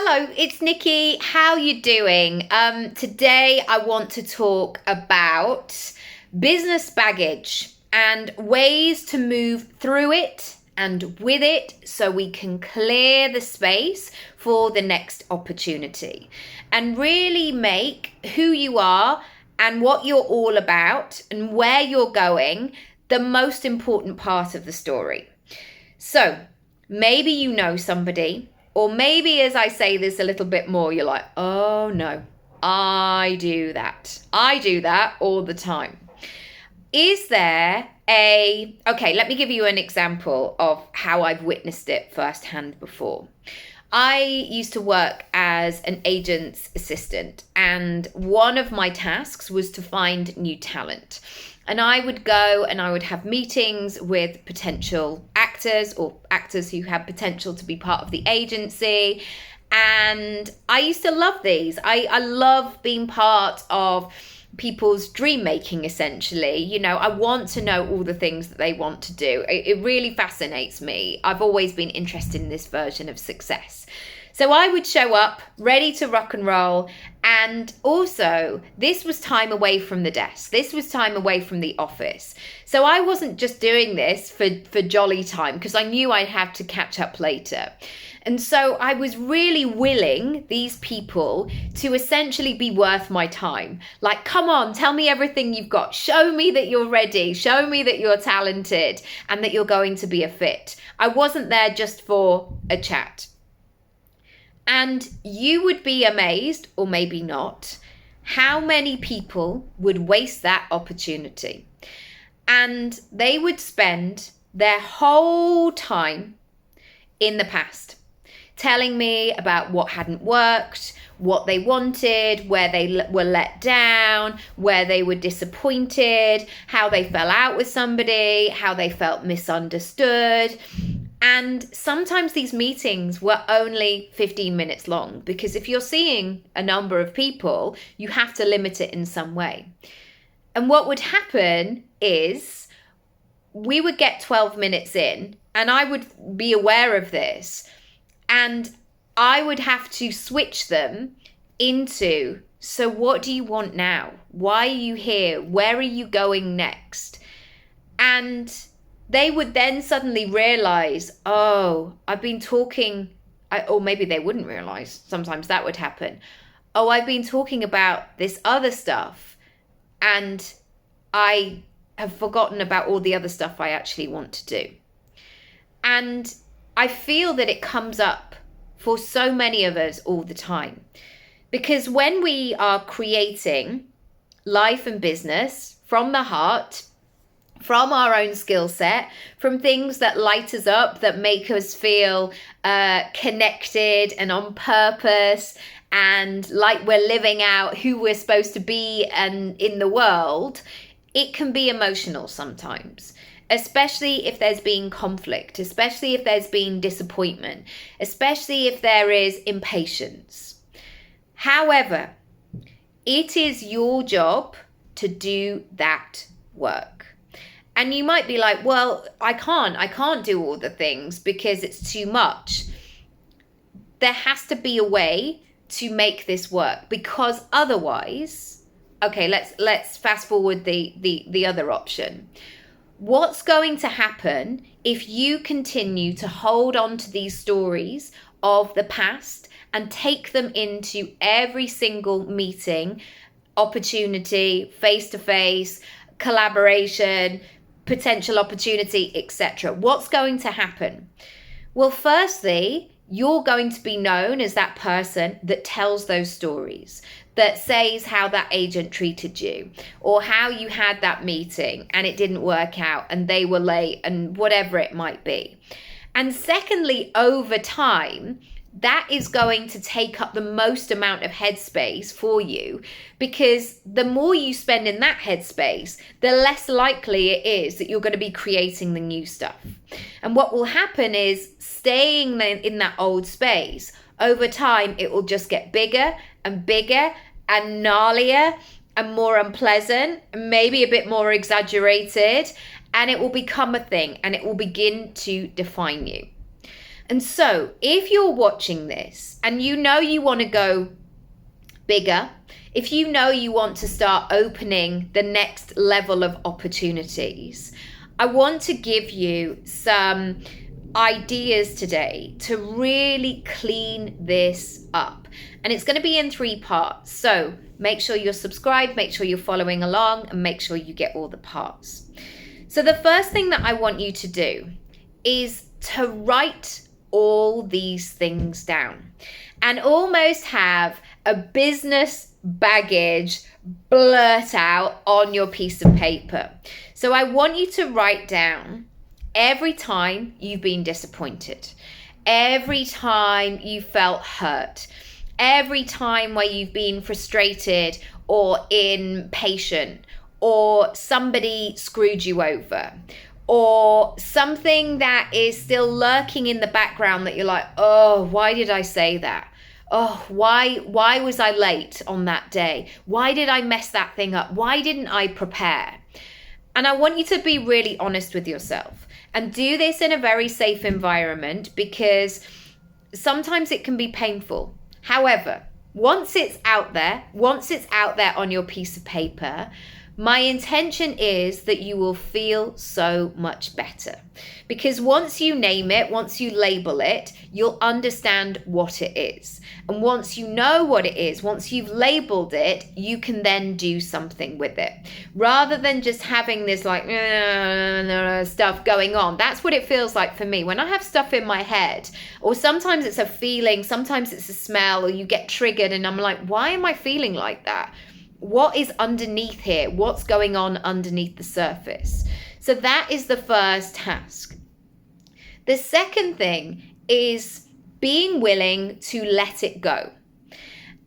Hello, it's Nikki. How you doing? Today I want to talk about business baggage and ways to move through it and with it so we can clear the space for the next opportunity and really make who you are and what you're all about and where you're going the most important part of the story. So maybe you know somebody, or maybe as I say this a little bit more, you're like, oh no, I do that. I do that all the time. Is there okay, let me give you an example of how I've witnessed it firsthand before. I used to work as an agent's assistant, and one of my tasks was to find new talent. And I would go and I would have meetings with potential actors or actors who had potential to be part of the agency. And I used to love these. I love being part of people's dream making, essentially. You know, I want to know all the things that they want to do. It really fascinates me. I've always been interested in this version of success. So I would show up ready to rock and roll. And also, this was time away from the desk. This was time away from the office. So I wasn't just doing this for jolly time, because I knew I'd have to catch up later. And so I was really willing these people to essentially be worth my time. Like, come on, tell me everything you've got. Show me that you're ready. Show me that you're talented and that you're going to be a fit. I wasn't there just for a chat. And you would be amazed, or maybe not, how many people would waste that opportunity. And they would spend their whole time in the past, telling me about what hadn't worked, what they wanted, where they were let down, where they were disappointed, how they fell out with somebody, how they felt misunderstood. And sometimes these meetings were only 15 minutes long, because if you're seeing a number of people, you have to limit it in some way. And what would happen is we would get 12 minutes in, and I would be aware of this, and I would have to switch them into, so what do you want now? Why are you here? Where are you going next? And they would then suddenly realize, oh, I've been talking, or maybe they wouldn't realize, sometimes that would happen. Oh, I've been talking about this other stuff, and I have forgotten about all the other stuff I actually want to do. And I feel that it comes up for so many of us all the time, because when we are creating life and business from the heart, from our own skill set, from things that light us up, that make us feel connected and on purpose, and like we're living out who we're supposed to be and in the world, it can be emotional sometimes, especially if there's been conflict, especially if there's been disappointment, especially if there is impatience. However, it is your job to do that work. And you might be like, well, I can't do all the things because it's too much. There has to be a way to make this work, because otherwise, okay, let's fast forward the other option. What's going to happen if you continue to hold on to these stories of the past and take them into every single meeting, opportunity, face-to-face, collaboration, potential opportunity, etc.? What's going to happen? Well, firstly, you're going to be known as that person that tells those stories, that says how that agent treated you, or how you had that meeting and it didn't work out and they were late, and whatever it might be. And secondly, over time, that is going to take up the most amount of headspace for you, because the more you spend in that headspace, the less likely it is that you're going to be creating the new stuff. And what will happen is, staying in that old space, over time, it will just get bigger and bigger and gnarlier and more unpleasant, and maybe a bit more exaggerated, and it will become a thing and it will begin to define you. And so if you're watching this and you know you want to go bigger, if you know you want to start opening the next level of opportunities, I want to give you some ideas today to really clean this up. And it's going to be in 3 parts. So make sure you're subscribed, make sure you're following along, and make sure you get all the parts. So the first thing that I want you to do is to write all these things down and almost have a business baggage blurt out on your piece of paper. So I want you to write down every time you've been disappointed, every time you felt hurt, every time where you've been frustrated or impatient, or somebody screwed you over, or something that is still lurking in the background that you're like, oh, why did I say that? Oh, why was I late on that day? Why did I mess that thing up? Why didn't I prepare? And I want you to be really honest with yourself and do this in a very safe environment, because sometimes it can be painful. However, once it's out there on your piece of paper, my intention is that you will feel so much better, because once you name it, once you label it, you'll understand what it is. And once you know what it is, once you've labeled it, you can then do something with it, rather than just having this like stuff going on. That's what it feels like for me when I have stuff in my head, or sometimes it's a feeling, sometimes it's a smell, or you get triggered and I'm like, why am I feeling like that? What is underneath here? What's going on underneath the surface? So that is the first task. The second thing is being willing to let it go.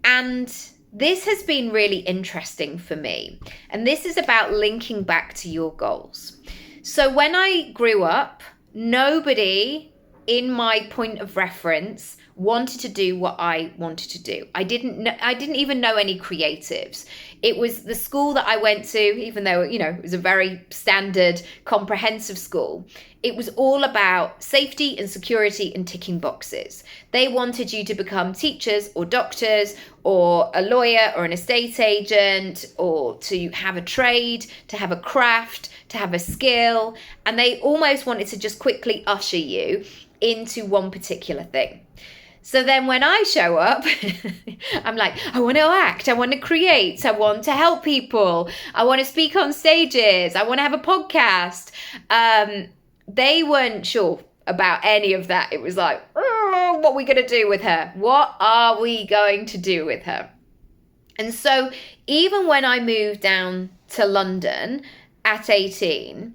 And this has been really interesting for me. And this is about linking back to your goals. So when I grew up, nobody in my point of reference wanted to do what I wanted to do. I didn't even know any creatives. It was the school that I went to, even though, it was a very standard comprehensive school. It was all about safety and security and ticking boxes. They wanted you to become teachers or doctors or a lawyer or an estate agent, or to have a trade, to have a craft, to have a skill. And they almost wanted to just quickly usher you into one particular thing. So then when I show up, I'm like, I want to act, I want to create, I want to help people, I want to speak on stages, I want to have a podcast. They weren't sure about any of that. It was like, oh, what are we going to do with her? What are we going to do with her? And so even when I moved down to London at 18,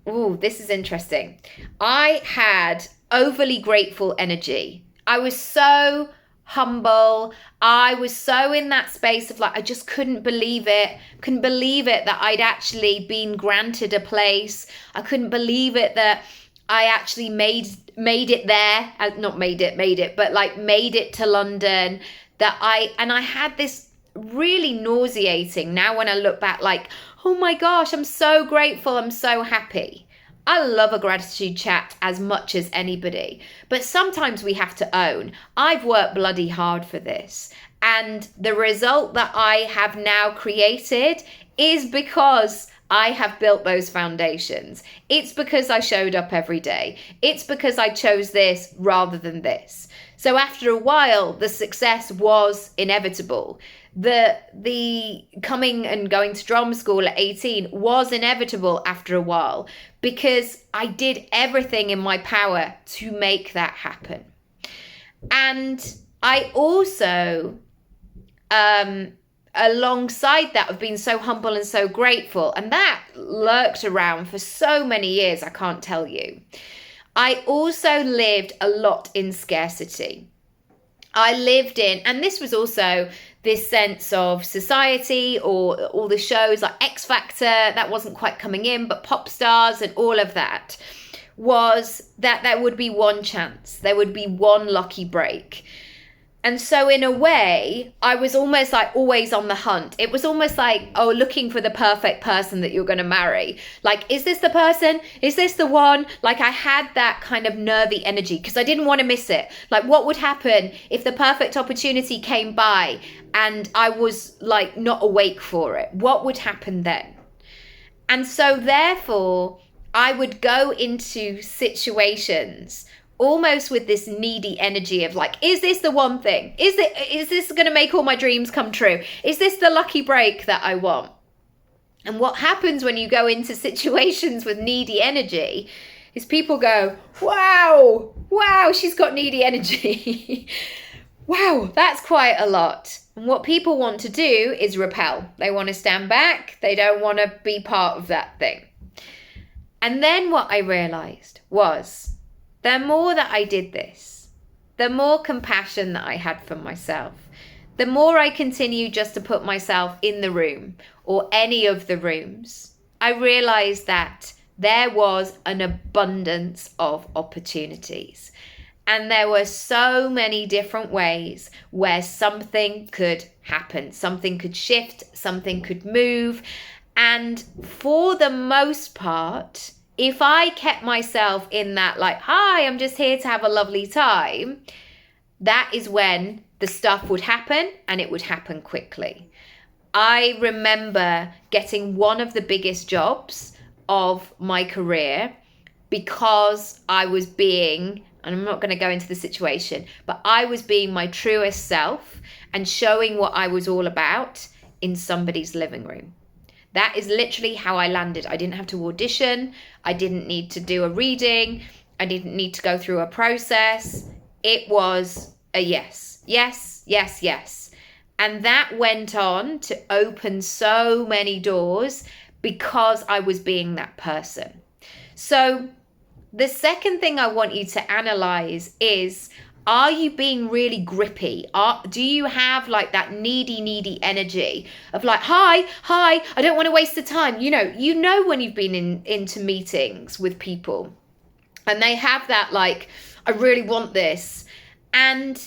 this is interesting. I had overly grateful energy. I was so humble. I was so in that space of like, I just couldn't believe it that I'd actually been granted a place. I couldn't believe it that I actually made it there. Not made it, but like made it to London. And I had this really nauseating, now when I look back, like, oh my gosh, I'm so grateful. I'm so happy. I love a gratitude chat as much as anybody, but sometimes we have to own, I've worked bloody hard for this. And the result that I have now created is because I have built those foundations. It's because I showed up every day. It's because I chose this rather than this. So after a while, the success was inevitable. The coming and going to drama school at 18 was inevitable after a while, because I did everything in my power to make that happen. And I also, alongside that, I've been so humble and so grateful, and that lurked around for so many years, I can't tell you. I also lived a lot in scarcity. I lived in, and this was also this sense of society, or all the shows like X Factor, that wasn't quite coming in, but Pop Stars and all of that, was that there would be one chance, there would be one lucky break. And so in a way, I was almost like always on the hunt. It was almost like, oh, looking for the perfect person that you're going to marry. Like, is this the person? Is this the one? Like, I had that kind of nervy energy because I didn't want to miss it. Like, what would happen if the perfect opportunity came by and I was like not awake for it? What would happen then? And so therefore, I would go into situations almost with this needy energy of like, is this the one thing? Is this going to make all my dreams come true? Is this the lucky break that I want? And what happens when you go into situations with needy energy is people go, wow, she's got needy energy. Wow, that's quite a lot. And what people want to do is repel. They want to stand back. They don't want to be part of that thing. And then what I realized was, the more that I did this, the more compassion that I had for myself, the more I continued just to put myself in the room or any of the rooms, I realized that there was an abundance of opportunities. And there were so many different ways where something could happen, something could shift, something could move. And for the most part, if I kept myself in that like, hi, I'm just here to have a lovely time, that is when the stuff would happen, and it would happen quickly. I remember getting one of the biggest jobs of my career because I was being, and I'm not going to go into the situation, but I was being my truest self and showing what I was all about in somebody's living room. That is literally how I landed. I didn't have to audition. I didn't need to do a reading. I didn't need to go through a process. It was a yes, yes, yes, yes. And that went on to open so many doors because I was being that person. So the second thing I want you to analyze is, are you being really grippy? Do you have like that needy energy of like, hi, I don't want to waste the time. You know when you've been into meetings with people and they have that like, I really want this. And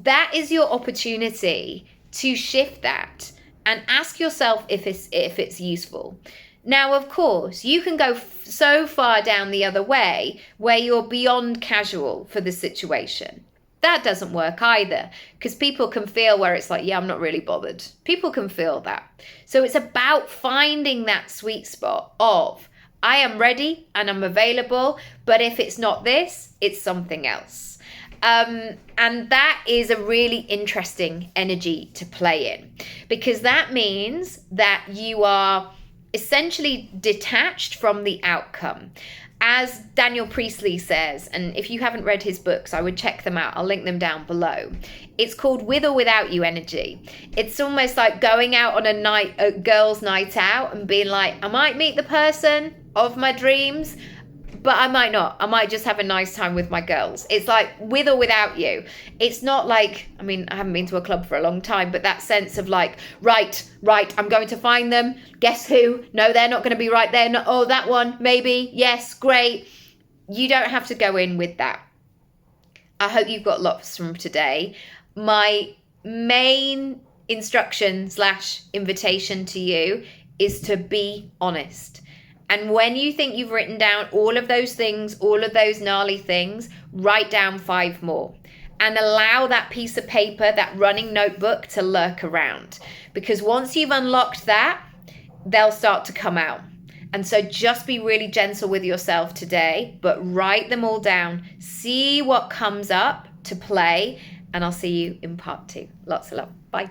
that is your opportunity to shift that and ask yourself if it's useful. Now, of course, you can go so far down the other way where you're beyond casual for the situation. That doesn't work either, because people can feel where it's like, yeah, I'm not really bothered. People can feel that. So it's about finding that sweet spot of, I am ready and I'm available, but if it's not this, it's something else. And that is a really interesting energy to play in, because that means that you are essentially detached from the outcome. As Daniel Priestley says, and if you haven't read his books, I would check them out. I'll link them down below. It's called With or Without You energy. It's almost like going out on a girls' night out and being like, I might meet the person of my dreams, but I might not. I might just have a nice time with my girls. It's like with or without you. It's not like, I mean, I haven't been to a club for a long time, but that sense of like, right, I'm going to find them. Guess who? No, they're not going to be right there. No, oh, that one, maybe. Yes, great. You don't have to go in with that. I hope you've got lots from today. My main instruction / invitation to you is to be honest. And when you think you've written down all of those things, all of those gnarly things, write down 5 more and allow that piece of paper, that running notebook to lurk around. Because once you've unlocked that, they'll start to come out. And so just be really gentle with yourself today, but write them all down. See what comes up to play, and I'll see you in part 2. Lots of love. Bye.